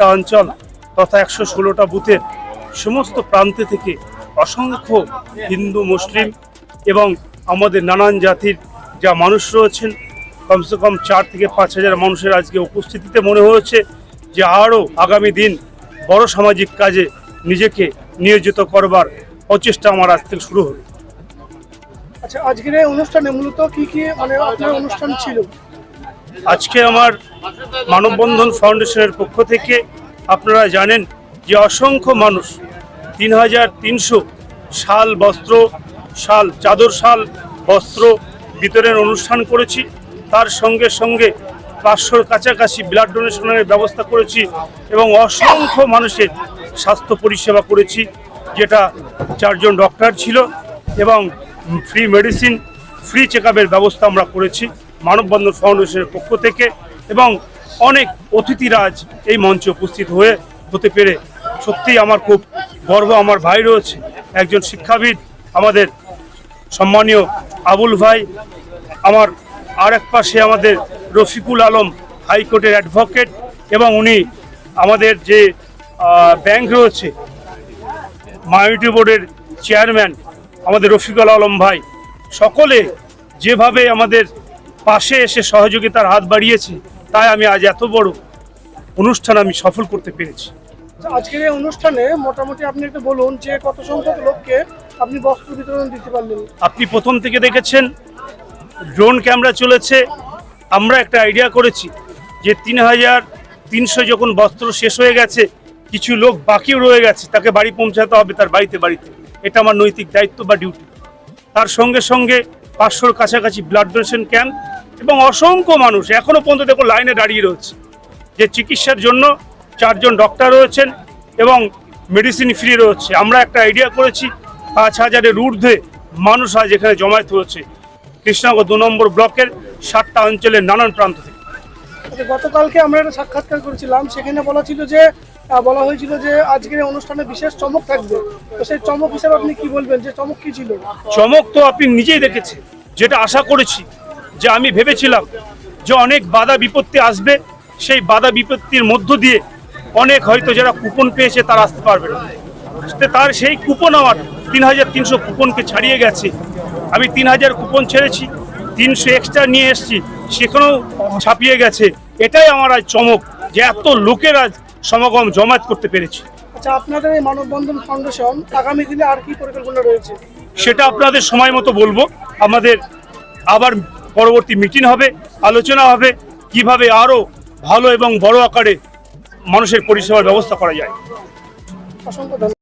7টা অঞ্চল তথা 116টা বুথের সমস্ত প্রান্তে থেকে অসংখ্য হিন্দু, মুসলিম এবং আমাদের নানান জাতির যা মানুষ রয়েছেন, কমসে কম 4 থেকে 5 হাজার মানুষের আজকে উপস্থিতিতে মনে হয়েছে যে আরও আগামী দিন বড় সামাজিক কাজে নিজেকে নিয়োজিত করবার প্রচেষ্টা আমার আজ থেকে শুরু হলো। আচ্ছা, আজকের এই অনুষ্ঠানে মূলত কি আপনার অনুষ্ঠান ছিল? আজকে আমার মানববন্ধন ফাউন্ডেশনের পক্ষ থেকে আপনারা জানেন যে অসংখ্য মানুষ 3300 শাল বস্ত্র, চাদর শাল বস্ত্র বিতরণের অনুষ্ঠান করেছি। তার সঙ্গে সঙ্গে 500-র কাছাকাছি ব্লাড ডোনেশনের ব্যবস্থা করেছি এবং অসংখ্য মানুষের স্বাস্থ্য পরিষেবা করেছি, যেটা 4 জন ডক্টর ছিল এবং ফ্রি মেডিসিন, ফ্রি চেকআপের ব্যবস্থা আমরা করেছি মানববন্ধন ফাউন্ডেশনের পক্ষ থেকে। এবং অনেক অতিথিরাজ এই মঞ্চে উপস্থিত হতে পেরে সত্যিই আমার খুব গর্ব। আমার ভাই রয়েছে একজন শিক্ষাবিদ, আমাদের সম্মানীয় আবুল ভাই, আমার আর এক পাশে আমাদের রফিকুল আলম হাইকোর্টের অ্যাডভোকেট, এবং উনি আমাদের যে ব্যাংক রয়েছে মাইনরিটি বোর্ডের চেয়ারম্যান আমাদের রফিকুল আলম ভাই। সকলে যেভাবে আমাদের পাশে এসে সহযোগিতার হাত বাড়িয়েছে, তাই আমি আজ এত বড় অনুষ্ঠান আমি সফল করতে পেরেছি। আজকের এই অনুষ্ঠানে মোটামুটি আপনি একটু বলুন যে কত সংখ্যক লোককে আপনি বস্ত্র বিতরণ দিতে পারলেন? আপনি প্রথম থেকে দেখেছেন ড্রোন ক্যামেরা চলেছে। আমরা একটা আইডিয়া করেছি যে 3300 যখন বস্ত্র শেষ হয়ে গেছে, কিছু লোক বাকিও রয়ে গেছে, তাকে বাড়ি পৌঁছাতে হবে তার বাড়িতে। এটা আমার নৈতিক দায়িত্ব বা ডিউটি। তার সঙ্গে সঙ্গে 500-র কাছাকাছি ব্লাড ডোনেশন ক্যাম্প এবং অসংখ্য মানুষ এখনও পর্যন্ত দেখো লাইনে দাঁড়িয়ে রয়েছে, যে চিকিৎসার জন্য 4 জন ডক্টর রয়েছেন এবং মেডিসিন ফ্রি রয়েছে। আমরা একটা আইডিয়া করেছি 5000-এর ঊর্ধ্বে মানুষ আজ এখানে জমায়েত হয়েছে কৃষ্ণনগর 2 নম্বর ব্লকের 7টা অঞ্চলের নানান প্রান্ত থেকে। গতকালকে আমরা একটা সাক্ষাৎকার করেছিলাম, সেখানে বলা হয়েছিল যে আজকের অনুষ্ঠানে বিশেষ চমক থাকবে। তো সেই চমক হিসেবে আপনি কি বলবেন, যে চমক কি ছিল? চমক তো আপনি নিজেই দেখেছেন, যেটা আশা করেছি, যে আমি ভেবেছিলাম যে অনেক বাধা বিপত্তি আসবে, সেই বাধা বিপত্তির মধ্য দিয়ে অনেক হয়তো যারা কুপন পেয়েছে তারা আসতে পারবে না। তার সেই কুপন আমার 3300 কুপনকে ছাড়িয়ে গেছে। আমি 3000 কুপন ছেড়েছি, 300 এক্সট্রা নিয়ে এসেছি, সেখানেও ছাপিয়ে গেছে। এটাই আমার আজ চমক, যে এত লোকের আজ সমাগম জমায়েত করতে পেরেছি। আচ্ছা, আপনাদের এই মানববন্ধন ফাউন্ডেশন আগামী দিনে আর কি পরিকল্পনা রয়েছে? সেটা আপনাদের সময় মতো বলবো। আমাদের আবার পরবর্তী মিটিং হবে, আলোচনা হবে কিভাবে আরও ভালো এবং বড় আকারে মানুষের পরিষেবার ব্যবস্থা করা যায়। অসংখ্য ধন্যবাদ।